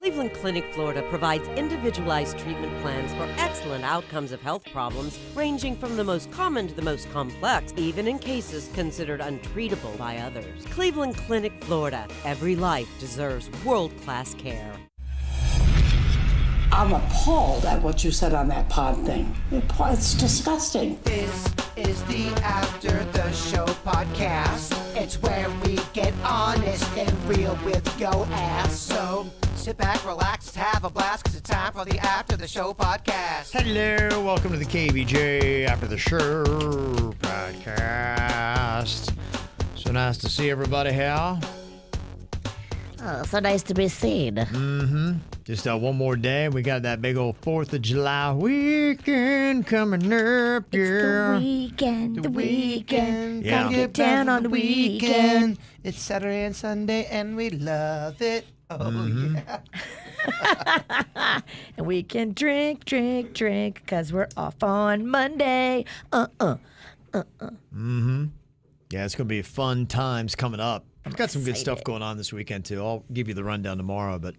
Cleveland Clinic, Florida provides individualized treatment plans for excellent outcomes of health problems ranging from the most common to the most complex, even in cases considered untreatable by others. Cleveland Clinic, Florida. Every life deserves world-class care. I'm appalled at what you said on that pod thing. It's disgusting. This is the After the Show podcast. It's where we get honest and real with yo ass. So sit back, relax, have a blast, because it's time for the After the Show podcast. Hello, welcome to the KVJ After the Show podcast. So nice to see everybody here. Oh, so nice to be seen. Mm-hmm. Just one more day. We got that big old 4th of July weekend coming up. It's the weekend, the weekend. Yeah. Gotta get down on the weekend. It's Saturday and Sunday, and we love it. Oh, yeah. And we can drink, because we're off on Monday. Mm-hmm. Yeah, it's going to be fun times coming up. I've got some good stuff going on this weekend, too. I'll give you the rundown tomorrow, but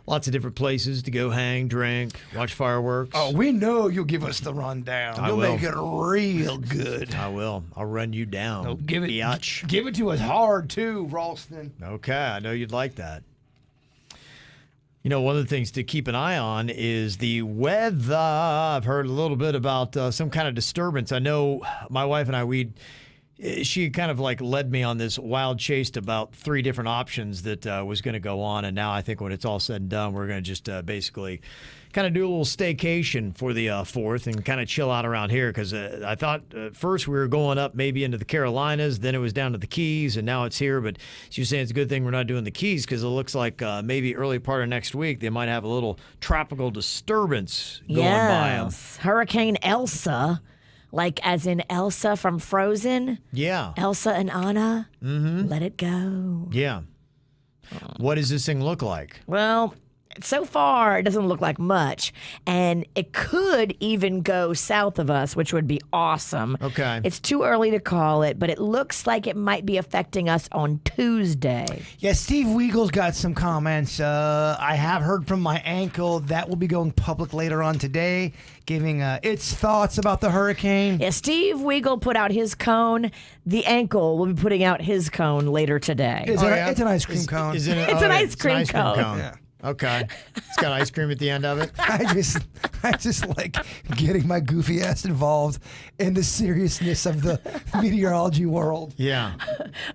lots of different places to go hang, drink, watch fireworks. Oh, we know you'll give us the rundown. You'll make it real good. I will. I'll run you down. Oh, give it to us hard, too, Ralston. Okay, I know you'd like that. You know, one of the things to keep an eye on is the weather. I've heard a little bit about some kind of disturbance. I know my wife and I, she kind of like led me on this wild chase about 3 different options that was going to go on. And now I think when it's all said and done, we're going to just basically kind of do a little staycation for the 4th and kind of chill out around here. Because I thought first we were going up maybe into the Carolinas, then it was down to the Keys, and now it's here. But she was saying it's a good thing we're not doing the Keys because it looks like maybe early part of next week they might have a little tropical disturbance going by them. Hurricane Elsa. Like as in Elsa from Frozen? Yeah. Elsa and Anna? Mm-hmm. Let it go. Yeah. What does this thing look like? Well, so far it doesn't look like much. And it could even go south of us, which would be awesome. Okay. It's too early to call it, but it looks like it might be affecting us on Tuesday. Yeah, Steve Weagle's got some comments. I have heard from my ankle. That will be going public later on today, giving its thoughts about the hurricane. Yeah, Steve Weagle put out his cone. The ankle will be putting out his cone later today. It's an ice cream cone. It's an ice cream cone. Yeah. Okay. It's got ice cream at the end of it. I just like getting my goofy ass involved in the seriousness of the meteorology world. Yeah.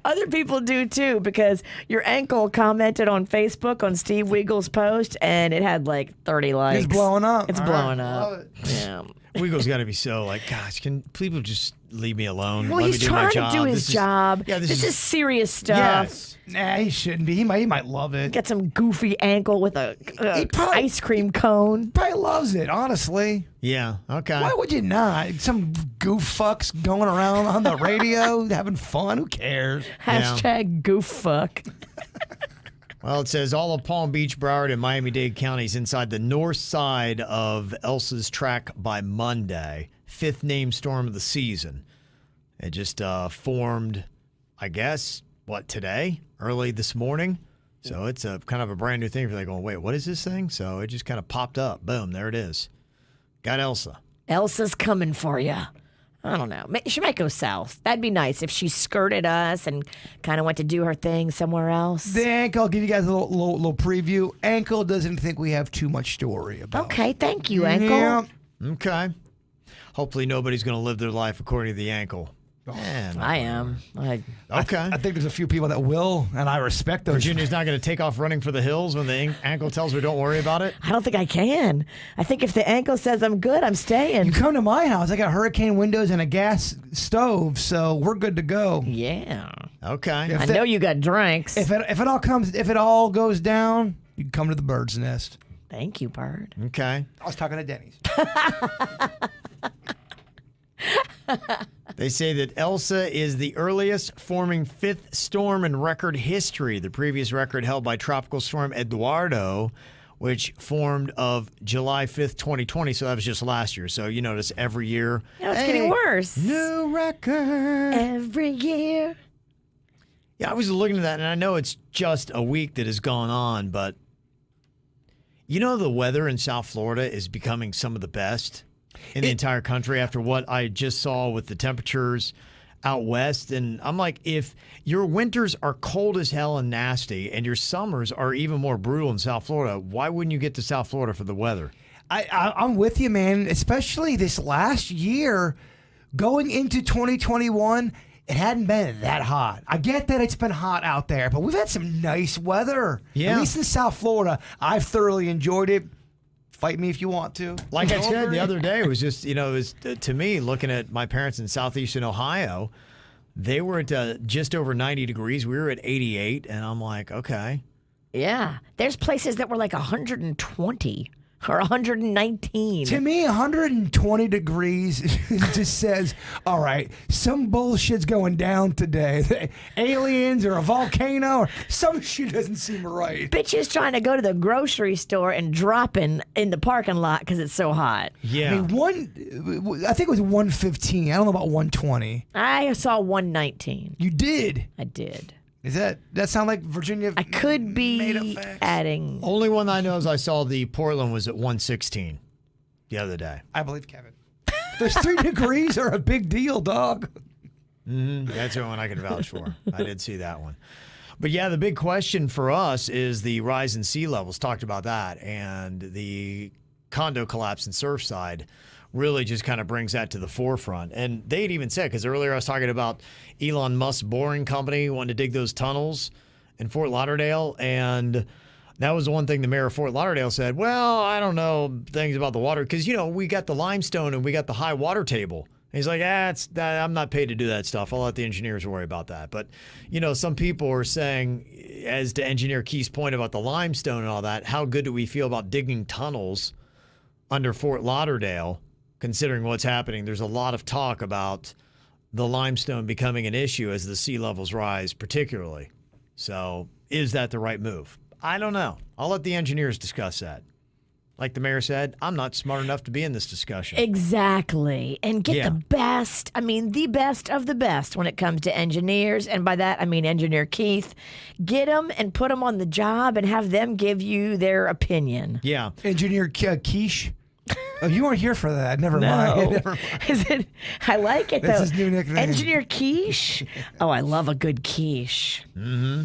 Other people do too, because your ankle commented on Facebook on Steve Weagle's post, and it had like 30 likes. It's blowing up. It's blowing up. Yeah. Weagle's got to be so like, gosh, can people just leave me alone? Well, Let he's me do my trying job. to do his job. Yeah, this is serious stuff. Yes. Nah, he shouldn't be. He might love it. Get some goofy ankle with a ice cream cone. Probably loves it, honestly. Yeah. Okay. Why would you not? Some goof fucks going around on the radio having fun. Who cares? Hashtag goof fuck. Well, it says all of Palm Beach, Broward, and Miami-Dade counties inside the north side of Elsa's track by Monday. 5th named storm of the season. It just formed, I guess, today? Early this morning. So it's a kind of a brand new thing. You're like, going, wait, what is this thing? So it just kind of popped up. Boom, there it is. Got Elsa. Elsa's coming for you. I don't know. She might go south. That'd be nice if she skirted us and kind of went to do her thing somewhere else. The ankle, I'll give you guys a little preview. Ankle doesn't think we have too much story about. Okay, thank you, ankle. Yeah. Okay. Hopefully nobody's going to live their life according to the ankle. Man, I am. Okay. I think there's a few people that will, and I respect those. Virginia's not going to take off running for the hills when the ankle tells her don't worry about it? I don't think I can. I think if the ankle says I'm good, I'm staying. You come to my house, I got hurricane windows and a gas stove, so we're good to go. Yeah. Okay. I know you got drinks. If it all goes down, you can come to the bird's nest. Thank you, Bird. Okay. I was talking to Denny's. They say that Elsa is the earliest forming 5th storm in record history. The previous record held by Tropical Storm Eduardo, which formed of July 5th, 2020. So that was just last year. So you notice every year. Yeah, it's getting worse. New record. Every year. Yeah, I was looking at that, and I know it's just a week that has gone on, but You know, the weather in South Florida is becoming some of the best in the entire country after what I just saw with the temperatures out west. And I'm like, if your winters are cold as hell and nasty and your summers are even more brutal in South Florida, why wouldn't you get to South Florida for the weather? I'm with you, man, especially this last year going into 2021. It hadn't been that hot. I get that it's been hot out there, but we've had some nice weather. Yeah. At least in South Florida, I've thoroughly enjoyed it. Fight me if you want to. Like I said the other day, it was just, it was, to me, looking at my parents in southeastern Ohio, they were at just over 90 degrees. We were at 88, and I'm like, okay. Yeah. There's places that were like 120 or 119. To me, 120 degrees just says, all right, some bullshit's going down today. Aliens or a volcano or some shit doesn't seem right. Bitches trying to go to the grocery store and dropping in the parking lot because it's so hot. Yeah. I mean, I think it was 115. I don't know about 120. I saw 119. You did? I did. Is that sound like Virginia? I could made be up facts? adding. Only one I know is I saw the Portland was at 116 the other day. I believe Kevin. Those 3 degrees are a big deal, dog. That's the one I can vouch for. I did see that one. But yeah, the big question for us is the rise in sea levels. Talked about that. And the condo collapse in Surfside really just kind of brings that to the forefront. And they'd even said, because earlier I was talking about Elon Musk's boring company wanting to dig those tunnels in Fort Lauderdale. And that was the one thing the mayor of Fort Lauderdale said, well, I don't know things about the water. Because, we got the limestone and we got the high water table. And he's like, I'm not paid to do that stuff. I'll let the engineers worry about that. But, some people are saying, as to Engineer Key's point about the limestone and all that, how good do we feel about digging tunnels under Fort Lauderdale, considering what's happening? There's a lot of talk about the limestone becoming an issue as the sea levels rise, particularly. So is that the right move? I don't know. I'll let the engineers discuss that. Like the mayor said, I'm not smart enough to be in this discussion. Exactly. And get the best of the best when it comes to engineers. And by that, I mean Engineer Keith. Get them and put them on the job and have them give you their opinion. Yeah. Engineer Quiche. Oh, you weren't here for that. Never mind. Never mind. Is it? I like it, though. That's his new nickname. Engineer Quiche. Oh, I love a good quiche. Mm-hmm.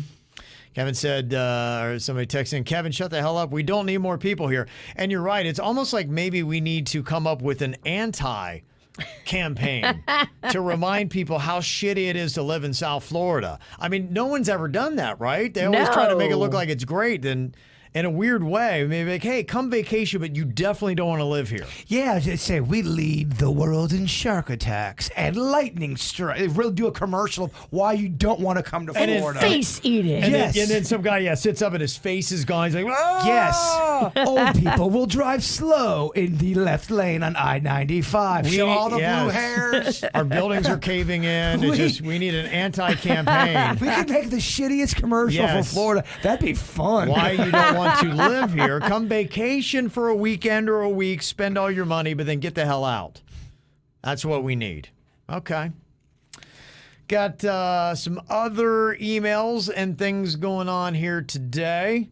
Kevin said, or somebody texted in, Kevin, shut the hell up. We don't need more people here. And you're right. It's almost like maybe we need to come up with an anti-campaign to remind people how shitty it is to live in South Florida. I mean, no one's ever done that, right? They always try to make it look like it's great. And in a weird way, maybe like, hey, come vacation, but you definitely don't want to live here. Yeah, just say we lead the world in shark attacks and lightning strike. They really do a commercial of why you don't want to come to Florida. Face eating. And, Yes. then some guy, sits up and his face is gone. He's like, oh! Yes. Old people will drive slow in the left lane on I-95. Show all the blue hairs. Our buildings are caving in. We need an anti-campaign. We could make the shittiest commercial for Florida. That'd be fun. Why you don't want to live here. Come vacation for a weekend or a week, spend all your money, but then get the hell out. That's what we need. Okay. Got some other emails and things going on here today.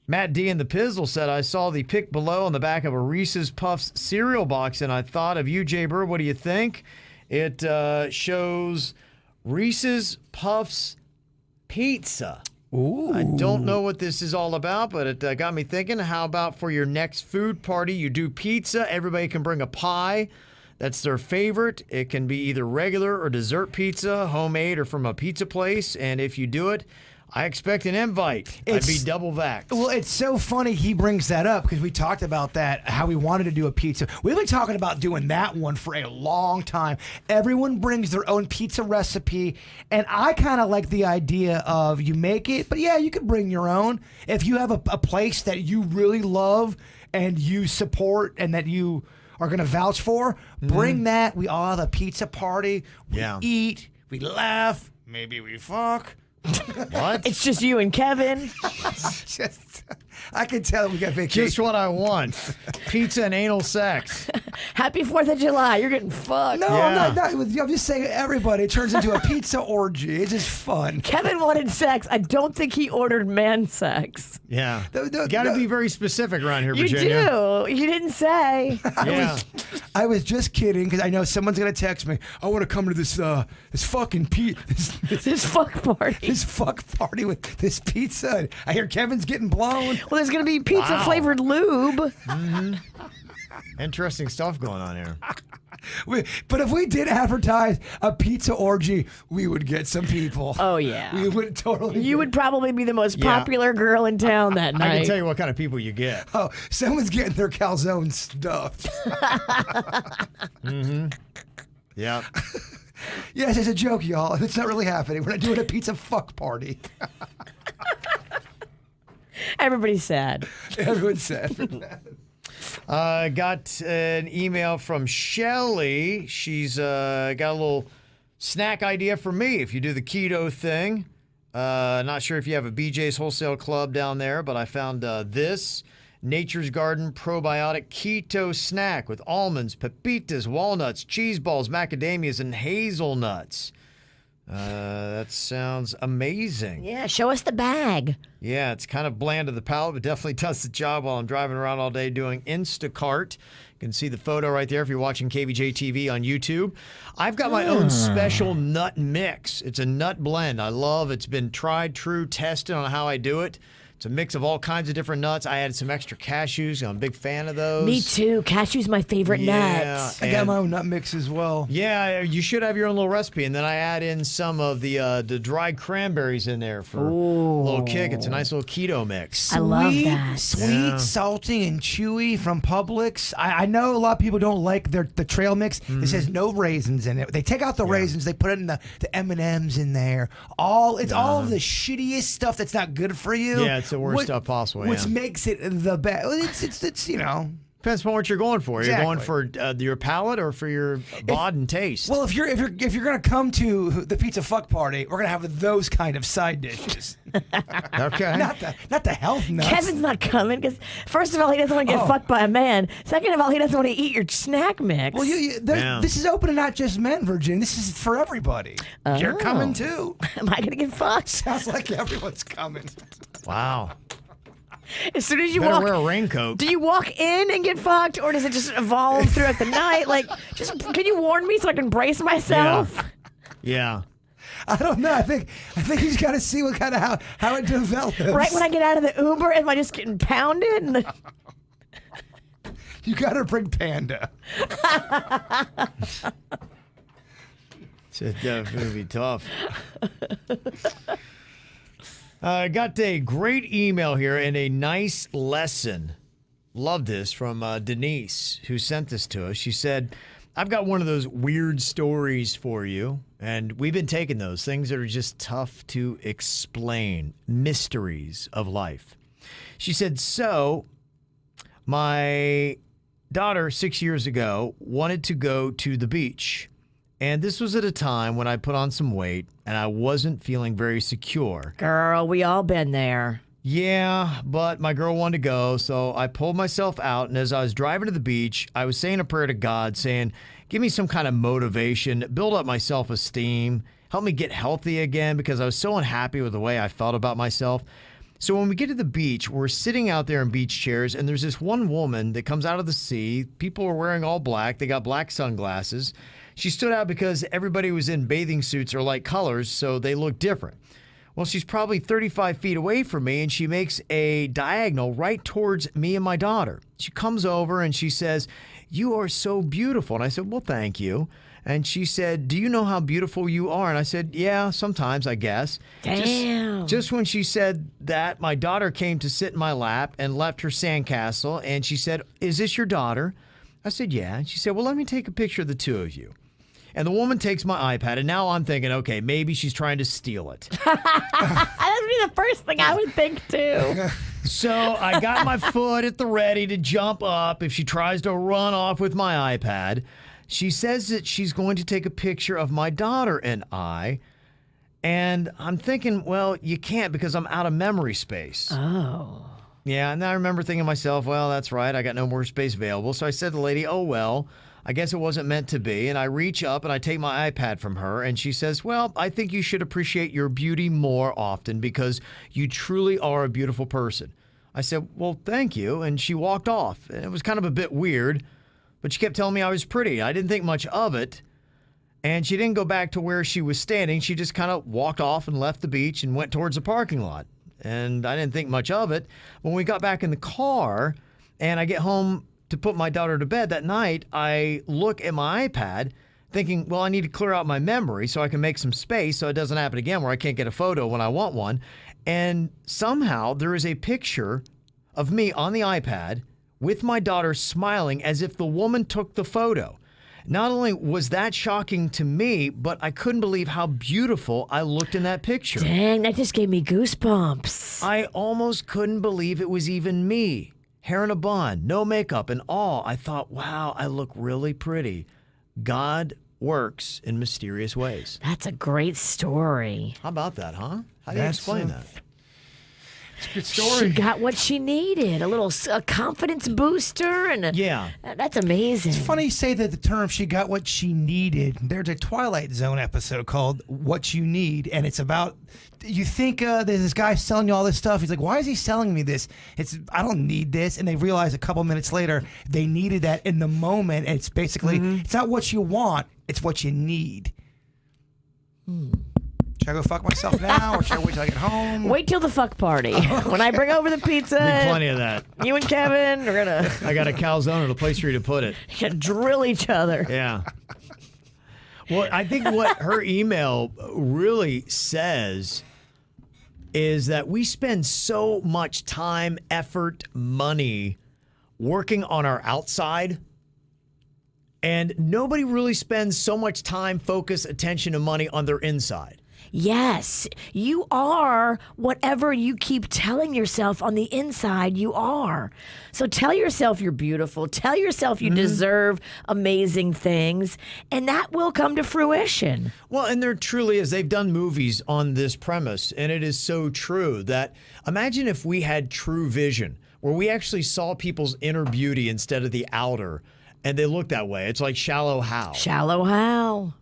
Matt D in the Pizzle said, I saw the pic below on the back of a Reese's Puffs cereal box, and I thought of you, Jay Bird. What do you think? It shows Reese's Puffs pizza. Ooh. I don't know what this is all about, but it got me thinking, how about for your next food party, you do pizza, everybody can bring a pie. That's their favorite. It can be either regular or dessert pizza, homemade or from a pizza place. And if you do it, I expect an invite. I'd be double vaxxed. Well, it's so funny he brings that up because we talked about that, how we wanted to do a pizza. We've been talking about doing that one for a long time. Everyone brings their own pizza recipe, and I kind of like the idea of you make it, but yeah, you could bring your own. If you have a place that you really love and you support and that you are going to vouch for, bring that. We all have a pizza party. We eat, we laugh, maybe we fuck. What? It's just you and Kevin. I can tell we got vacation. Just what I want. Pizza and anal sex. Happy 4th of July. You're getting fucked. No, Yeah. I'm just saying everybody. It turns into a pizza orgy. It's just fun. Kevin wanted sex. I don't think he ordered man sex. Yeah. No, Got to no. be very specific around here, You Virginia. do. You didn't say. Yeah. I was just kidding because I know someone's gonna text me. I want to come to this fucking This fuck party. this fuck party with this pizza. I hear Kevin's getting blown. Well, there's going to be pizza flavored lube. Interesting stuff going on here. But if we did advertise a pizza orgy, we would get some people. Oh, yeah. We would totally. You would probably be the most Yeah. popular girl in town that night. I can tell you what kind of people you get. Oh, someone's getting their calzone stuffed. Yeah. Yes, it's a joke, y'all. It's not really happening. We're not doing a pizza fuck party. Everybody's sad. Everyone said. Got an email from Shelly. She's got a little snack idea for me if you do the keto thing. Not sure if you have a BJ's Wholesale Club down there, but I found this Nature's Garden probiotic keto snack with almonds, pepitas, walnuts, cheese balls, macadamias, and hazelnuts. That sounds amazing. Yeah, show us the bag. Yeah, it's kind of bland to the palate, but definitely does the job while I'm driving around all day doing Instacart. You can see the photo right there if you're watching KVJ TV on YouTube. I've got my own special nut mix. It's a nut blend. I love it's been tried, true, tested on how I do it. It's a mix of all kinds of different nuts. I added some extra cashews. I'm a big fan of those. Me too. Cashew's my favorite nut. I got my own nut mix as well. Yeah, you should have your own little recipe. And then I add in some of the dried cranberries in there for a little kick. It's a nice little keto mix. I love that. Sweet, Yeah. salty, and chewy from Publix. I know a lot of people don't like the trail mix. It says no raisins in it. They take out the raisins. They put in the M&Ms in there. All of the shittiest stuff that's not good for you. Yeah, it's the worst stuff possible. Which yeah. makes it the best. It's you know. Depends on what you're going for. You're going Exactly. for your palate or for your bod and taste. Well, if you're gonna come to the pizza fuck party, we're gonna have those kind of side dishes. Okay. not the health nuts. Kevin's not coming because, first of all, he doesn't want to get fucked by a man. Second of all, he doesn't want to eat your snack mix. Well, Yeah. this is open to not just men, Virgin. This is for everybody. You're coming too. Am I going to get fucked? Sounds like everyone's coming. Wow. As soon as you Better walk, wear a raincoat. do you walk in and get fucked, or does it just evolve throughout the night? Like, just can you warn me so I can brace myself? Yeah. I don't know. I think you just got to see what kind of how it develops. Right when I get out of the Uber, am I just getting pounded? And You got to bring Panda. It's definitely be tough. I got a great email here and a nice lesson. Love this from Denise, who sent this to us. She said, I've got one of those weird stories for you. And we've been taking those things that are just tough to explain, mysteries of life. She said, so my daughter 6 years ago wanted to go to the beach. And this was at a time when I put on some weight and I wasn't feeling very secure. girl, we all been there. Yeah, but my girl wanted to go, so I pulled myself out. And as I was driving to the beach, I was saying a prayer to God, saying, give me some kind of motivation, build up my self-esteem, help me get healthy again, because I was so unhappy with the way I felt about myself. So when we get to the beach, we're sitting out there in beach chairs, and there's this one woman that comes out of the sea. People are wearing all black. They got black sunglasses. She stood out because everybody was in bathing suits or light colors, so they look different. Well, she's probably 35 feet away from me, and she makes a diagonal right towards me and my daughter. She comes over and she says, you are so beautiful. And I said, well, thank you. And she said, do you know how beautiful you are? And I said, yeah, sometimes, I guess. Damn. Just when she said that, my daughter came to sit in my lap and left her sandcastle. And she said, is this your daughter? I said, yeah. And she said, well, let me take a picture of the two of you. And the woman takes my iPad, and now I'm thinking, okay, maybe she's trying to steal it. That would be the first thing I would think, too. So I got my foot at the ready to jump up if she tries to run off with my iPad. She says that she's going to take a picture of my daughter and I. And I'm thinking, well, you can't because I'm out of memory space. Oh. Yeah, and I remember thinking to myself, well, that's right. I got no more space available. So I said to the lady, oh, well, I guess it wasn't meant to be. And I reach up and I take my iPad from her. And she says, well, I think you should appreciate your beauty more often because you truly are a beautiful person. I said, well, thank you. And she walked off. And it was kind of a bit weird, but she kept telling me I was pretty. I didn't think much of it. And she didn't go back to where she was standing. She just kind of walked off and left the beach and went towards the parking lot. And I didn't think much of it. When we got back in the car and I get home to put my daughter to bed that night, I look at my iPad thinking, well, I need to clear out my memory so I can make some space so it doesn't happen again where I can't get a photo when I want one. And somehow there is a picture of me on the iPad with my daughter smiling as if the woman took the photo. Not only was that shocking to me, but I couldn't believe how beautiful I looked in that picture. Dang, that just gave me goosebumps. I almost couldn't believe it was even me. Hair in a bun, no makeup, and all. I thought, wow, I look really pretty. God works in mysterious ways. That's a great story. How about that, huh? How do you explain that? It's a good story. She got what she needed, a confidence booster, and Yeah. that's amazing. It's funny you say that the term "she got what she needed." There's a Twilight Zone episode called "What You Need," and it's about. You think there's this guy selling you all this stuff. He's like, "Why is he selling me this? I don't need this." And they realize a couple minutes later they needed that in the moment. And it's basically it's not what you want; it's what you need. Should I go fuck myself now, or should I wait till I get home? Wait till the fuck party. When I bring over the pizza, Be plenty of that. you and Kevin are gonna I got a calzone at a place for you to put it. drill each other. Yeah. Well, I think what her email really says is that we spend so much time, effort, money working on our outside, and nobody really spends so much time, focus, attention, and money on their inside. Yes, you are whatever you keep telling yourself on the inside you are. So tell yourself you're beautiful. Tell yourself you deserve amazing things, and that will come to fruition. Well, and there truly is. They've done movies on this premise, and it is so true that imagine if we had true vision, where we actually saw people's inner beauty instead of the outer, and they look that way. It's like Shallow Hal. Shallow Hal.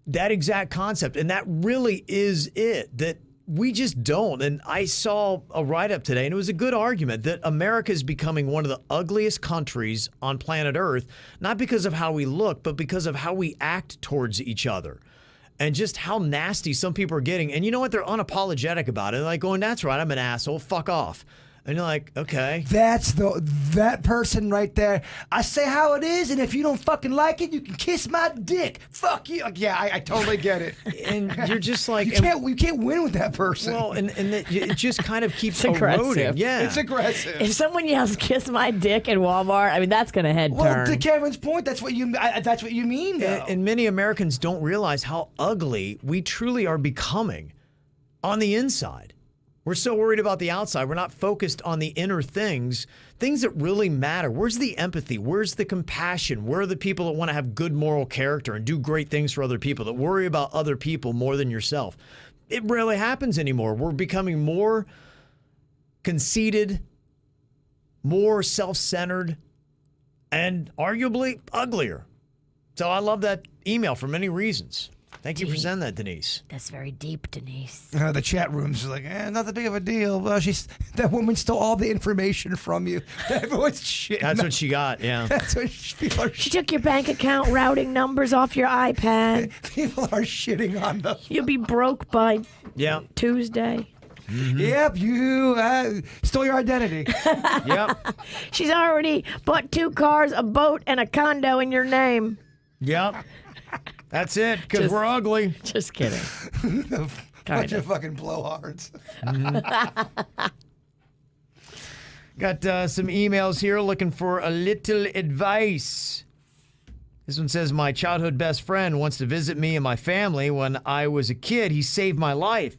That exact concept. And that really is it, that we just don't. And I saw a write-up today, and it was a good argument that America is becoming one of the ugliest countries on planet Earth, not because of how we look, but because of how we act towards each other. And just how nasty some people are getting. And you know what? They're unapologetic about it. They're like going, that's right, I'm an asshole, fuck off. And you're like, okay. That's that person right there. I say how it is, and if you don't fucking like it, you can kiss my dick. Fuck you. Yeah, I totally get it. And you're just like... You can't win with that person. Well, and it just kind of keeps It's eroding. aggressive. Yeah. It's aggressive. If someone yells "kiss my dick" in Walmart, I mean that's gonna head Well, turn. to Kevin's point, that's what you mean, though. And many Americans don't realize how ugly we truly are becoming on the inside. We're so worried about the outside. We're not focused on the inner things that really matter. Where's the empathy? Where's the compassion? Where are the people that want to have good moral character and do great things for other people, that worry about other people more than yourself? It rarely happens anymore. We're becoming more conceited, more self-centered, and arguably uglier. So I love that email for many reasons. Thank you for sending that, Denise. That's very deep, Denise. The chat rooms are like, not that big of a deal. Well, that woman stole all the information from you. Everyone's shit. That's what she got, yeah. That's what people are. She took your bank account routing numbers off your iPad. People are shitting on them. You'll be broke by Yeah. Tuesday. Mm-hmm. Yep, you stole your identity. Yep. She's already bought 2 cars, a boat, and a condo in your name. Yep. That's it, because we're ugly. Just kidding. Bunch of fucking blowhards. Got some emails here looking for a little advice. This one says, my childhood best friend wants to visit me and my family. When I was a kid, he saved my life.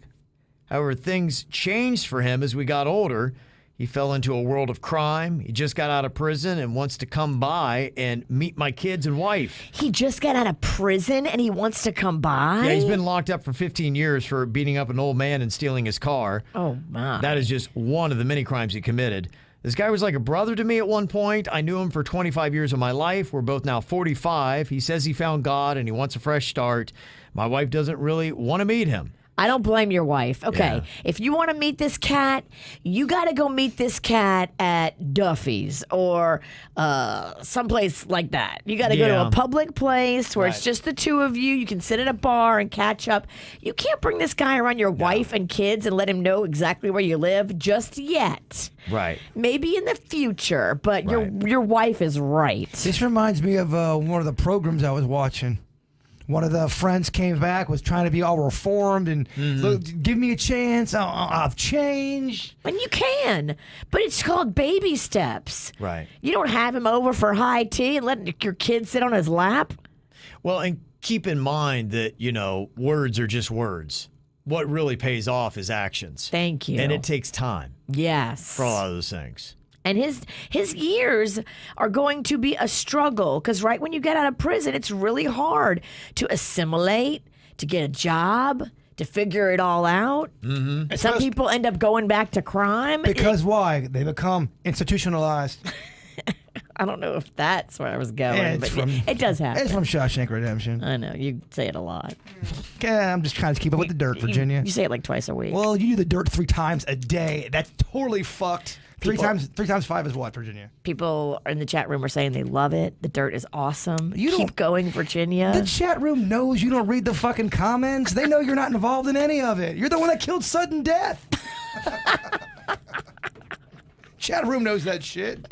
However, things changed for him as we got older. He fell into a world of crime. He just got out of prison and wants to come by and meet my kids and wife. He just got out of prison and he wants to come by? Yeah, he's been locked up for 15 years for beating up an old man and stealing his car. Oh, my. That is just one of the many crimes he committed. This guy was like a brother to me at one point. I knew him for 25 years of my life. We're both now 45. He says he found God and he wants a fresh start. My wife doesn't really want to meet him. I don't blame your wife. Okay, Yeah. if you want to meet this cat, you got to go meet this cat at Duffy's or someplace like that. You got to go to Yeah. a public place where it's Right. just the two of you. You can sit at a bar and catch up. You can't bring this guy around your wife and kids and let him know exactly where you live just yet. Right. Maybe in the future, but Right. your wife is right. This reminds me of one of the programs I was watching. One of the friends came back, was trying to be all reformed and look, give me a chance. I've changed. And you can, but it's called baby steps. Right. You don't have him over for high tea and let your kid sit on his lap. Well, and keep in mind that, words are just words. What really pays off is actions. Thank you. And it takes time Yes. for a lot of those things. And his years are going to be a struggle because right when you get out of prison, it's really hard to assimilate, to get a job, to figure it all out. Mm-hmm. Some people end up going back to crime. Because why? They become institutionalized. I don't know if that's where I was going, Yeah, but it's from- it does happen. It's from Shawshank Redemption. I know. You say it a lot. Yeah, I'm just trying to keep up with the dirt, Virginia. You say it like twice a week. Well, you do the dirt 3 times a day. That's totally fucked. Three times 5 is what, Virginia? People in the chat room are saying they love it. The dirt is awesome. You Keep don't- going, Virginia. The chat room knows you don't read the fucking comments. They know you're not involved in any of it. You're the one that killed sudden death. Chat room knows that shit.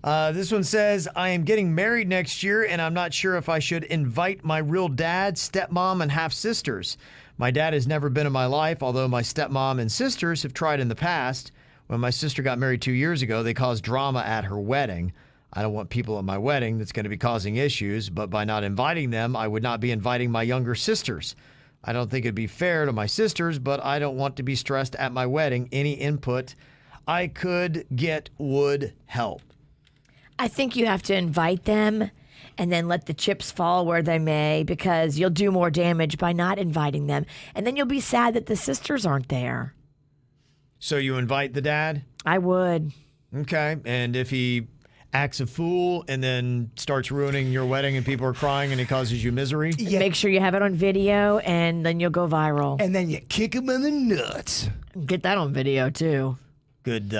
This one says, I am getting married next year, and I'm not sure if I should invite my real dad, stepmom, and half-sisters. My dad has never been in my life, although my stepmom and sisters have tried in the past. When my sister got married 2 years ago, they caused drama at her wedding. I don't want people at my wedding that's going to be causing issues, but by not inviting them, I would not be inviting my younger sisters. I don't think it'd be fair to my sisters, but I don't want to be stressed at my wedding. Any input I could get would help. I think you have to invite them and then let the chips fall where they may because you'll do more damage by not inviting them. And then you'll be sad that the sisters aren't there. So you invite the dad? I would. Okay. And if he acts a fool and then starts ruining your wedding and people are crying and he causes you misery? Yeah. Make sure you have it on video and then you'll go viral. And then you kick him in the nuts. Get that on video too. Good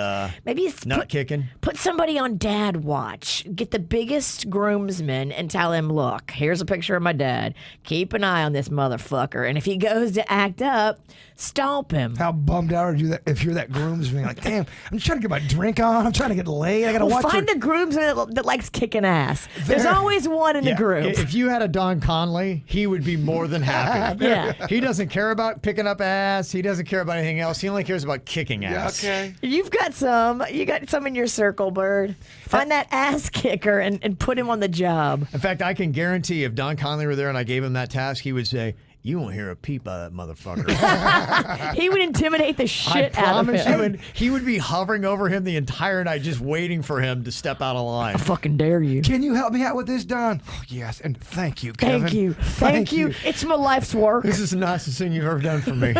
Maybe it's nut kicking. Put somebody on dad watch. Get the biggest groomsman and tell him, look, here's a picture of my dad. Keep an eye on this motherfucker. And if he goes to act up, stomp him. How bummed out are you that if you're that groomsman? Like, damn, I'm just trying to get my drink on. I'm trying to get laid. I gotta Well, watch find her. the groomsman that likes kicking ass. There's always one in the group. If you had a Don Conley, he would be more than happy. Yeah. He doesn't care about picking up ass. He doesn't care about anything else. He only cares about kicking ass. Okay. You've got some. You got some in your circle, Bird. Find that ass kicker and put him on the job. In fact, I can guarantee if Don Conley were there and I gave him that task, he would say, you won't hear a peep out of that motherfucker. He would intimidate the I shit out of promise him. you, he would be hovering over him the entire night just waiting for him to step out of line. I fucking dare you. Can you help me out with this, Don? Oh, yes, and thank you, Kevin. Thank you. Thank you. It's my life's work. This is the nicest thing you've ever done for me.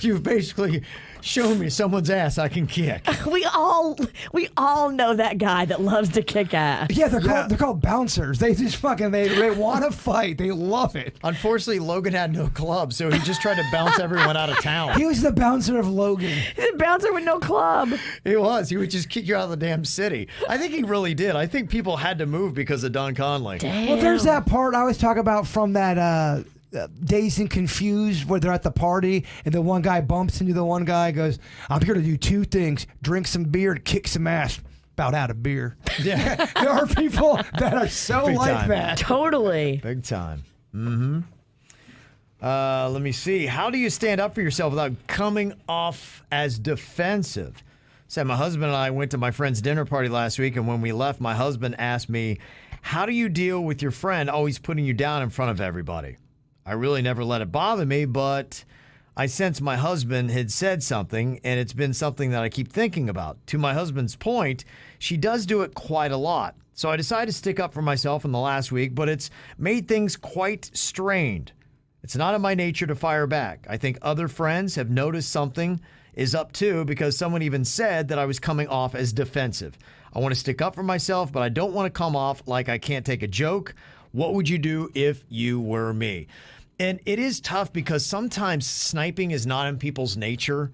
You've basically shown me someone's ass I can kick. We all know that guy that loves to kick ass. Yeah, they're called bouncers. They just fucking they want to fight. They love it. Unfortunately, Logan had no club, so he just tried to bounce everyone out of town. He was the bouncer of Logan. He's a bouncer with no club. He was. He would just kick you out of the damn city. I think he really did. I think people had to move because of Don Conley. Damn. Well, there's that part I always talk about from that Dazed and Confused where they're at the party and the one guy bumps into the one guy, goes, I'm here to do 2 things, drink some beer and kick some ass. About out of beer. Yeah. There are people that are so Big like time. that. Totally. Big time. Mm-hmm. Let me see. How do you stand up for yourself without coming off as defensive? Said my husband and I went to my friend's dinner party last week, and when we left, my husband asked me, how do you deal with your friend always putting you down in front of everybody? I really never let it bother me, but I sensed my husband had said something, and it's been something that I keep thinking about. To my husband's point, she does do it quite a lot. So I decided to stick up for myself in the last week, but it's made things quite strained. It's not in my nature to fire back. I think other friends have noticed something is up too, because someone even said that I was coming off as defensive. I want to stick up for myself, but I don't want to come off like I can't take a joke. What would you do if you were me? And it is tough because sometimes sniping is not in people's nature.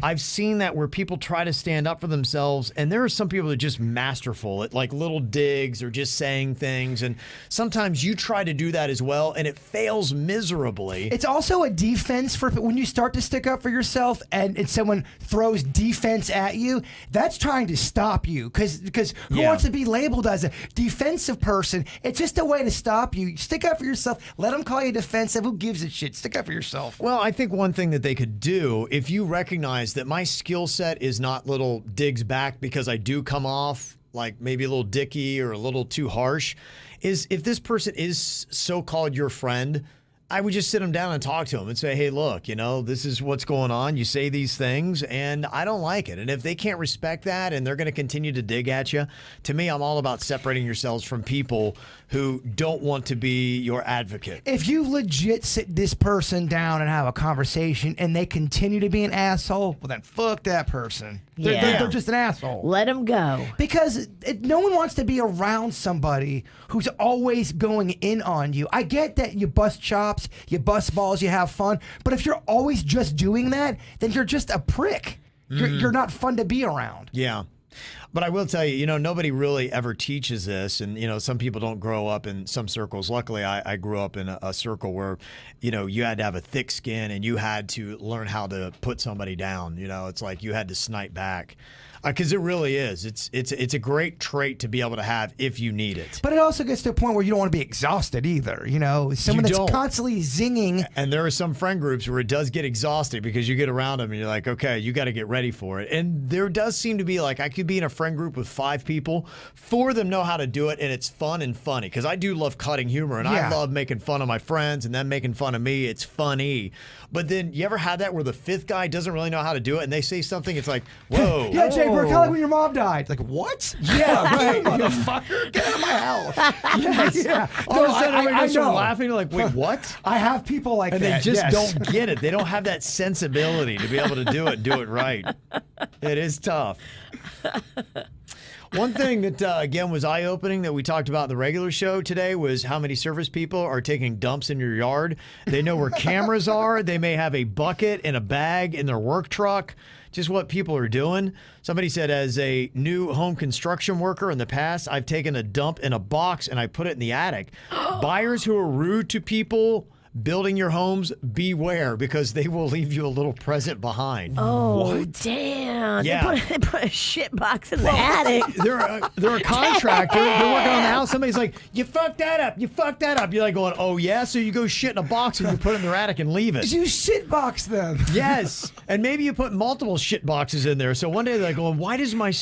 I've seen that where people try to stand up for themselves, and there are some people that are just masterful at like little digs or just saying things. And sometimes you try to do that as well, and it fails miserably. It's also a defense for when you start to stick up for yourself and someone throws defense at you, that's trying to stop you. Because who wants to be labeled as a defensive person? It's just a way to stop you. Stick up for yourself. Let them call you defensive. Who gives a shit? Stick up for yourself. Well, I think one thing that they could do, if you recognize that my skill set is not little digs back because I do come off like maybe a little dicky or a little too harsh, is if this person is so-called your friend, I would just sit them down and talk to them and say, hey, look, this is what's going on. You say these things, and I don't like it. And if they can't respect that and they're going to continue to dig at you, to me, I'm all about separating yourselves from people who don't want to be your advocate. If you legit sit this person down and have a conversation and they continue to be an asshole, well, then fuck that person. They're just an asshole. Let them go. Because no one wants to be around somebody who's always going in on you. I get that you bust chops, you bust balls, you have fun. But if you're always just doing that, then you're just a prick. You're not fun to be around. Yeah. But I will tell you, nobody really ever teaches this. And, some people don't grow up in some circles. Luckily, I grew up in a circle where, you had to have a thick skin and you had to learn how to put somebody down. It's like you had to snipe back. Because it really is. It's a great trait to be able to have if you need it. But it also gets to a point where you don't want to be exhausted either. Someone that's constantly zinging. And there are some friend groups where it does get exhausting because you get around them and you're like, okay, you got to get ready for it. And there does seem to be like, I could be in a friend group with 5 people. 4 of them know how to do it, and it's fun and funny. Because I do love cutting humor, and I love making fun of my friends and them making fun of me. It's funny. But then you ever had that where the 5th guy doesn't really know how to do it, and they say something, it's like, whoa. Yeah, Jay, we're kind of like when your mom died. Like, what? Yeah, right, motherfucker. Get out of my house. Yes. Yeah. All of a sudden, everybody starts laughing. You're like, wait, what? I have people like that. And they just don't get it. They don't have that sensibility to be able to do it right. It is tough. One thing that, again, was eye-opening that we talked about in the regular show today was how many service people are taking dumps in your yard. They know where cameras are. They may have a bucket and a bag in their work truck. Just what people are doing. Somebody said, as a new home construction worker in the past, I've taken a dump in a box and I put it in the attic. Buyers who are rude to people building your homes, beware, because they will leave you a little present behind. Oh, what? Damn. Yeah. They put a shit box in the attic. They're a contractor. They're working on the house. Somebody's like, you fucked that up. You fucked that up. You're like going, oh, yeah? So you go shit in a box and you put it in their attic and leave it. You shit box them. Yes. And maybe you put multiple shit boxes in there. So one day they're going, why does my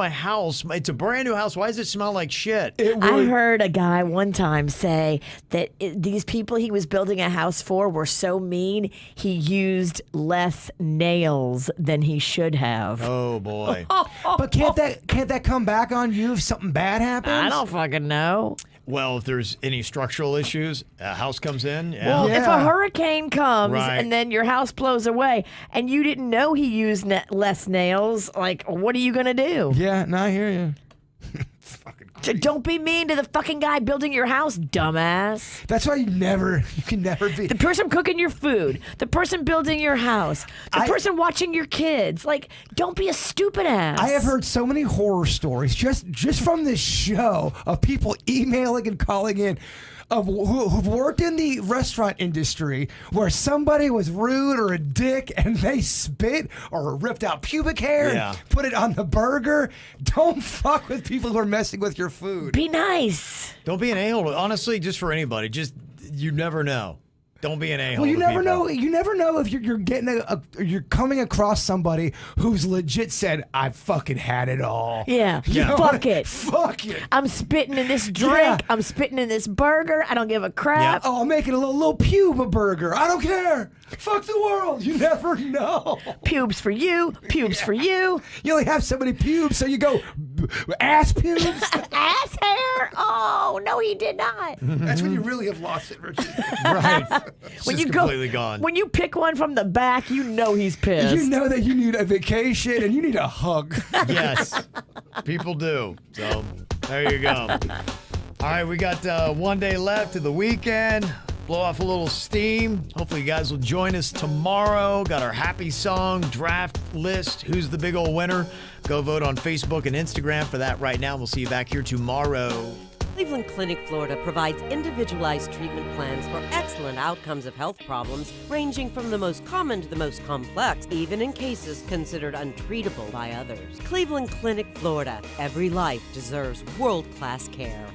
house, it's a brand new house, why does it smell like shit? I heard a guy one time say that these people he was building a house for were so mean he used less nails than he should have. Oh boy. But can't that come back on you if something bad happens? I don't fucking know. Well, if there's any structural issues, a house comes in. Yeah. Well, if a hurricane comes and then your house blows away and you didn't know he used less nails, like, what are you going to do? Yeah, no, I hear you. Don't be mean to the fucking guy building your house, dumbass. That's why you can never be. The person cooking your food, the person building your house, the person watching your kids. Like, don't be a stupid ass. I have heard so many horror stories just from this show of people emailing and calling in who've worked in the restaurant industry where somebody was rude or a dick and they spit or ripped out pubic hair and put it on the burger. Don't fuck with people who are messing with your food. Be nice. Don't be an a-hole. Honestly, just for anybody. You never know. Don't be an a-hole. Well, you to never people. know. You never know if you're getting you're coming across somebody who's legit said, "I fucking had it all." Yeah. You know Fuck what? it. Fuck it. I'm spitting in this drink. Yeah. I'm spitting in this burger. I don't give a crap. Oh, I'm making a little pube burger. I don't care. Fuck the world. You never know. Pubes for you. Pubes for you. You only have so many pubes, so you go ass pubes. Ass hair. Oh no, he did not. That's when you really have lost it, Richard. Right. It's When just you completely gone. When you pick one from the back, you know he's pissed. You know that you need a vacation and you need a hug. Yes, people do. So there you go. All right, we got 1 day left of the weekend. Blow off a little steam. Hopefully you guys will join us tomorrow. Got our happy song draft list. Who's the big old winner? Go vote on Facebook and Instagram for that right now. We'll see you back here tomorrow. Cleveland Clinic, Florida provides individualized treatment plans for excellent outcomes of health problems, ranging from the most common to the most complex, even in cases considered untreatable by others. Cleveland Clinic, Florida. Every life deserves world-class care.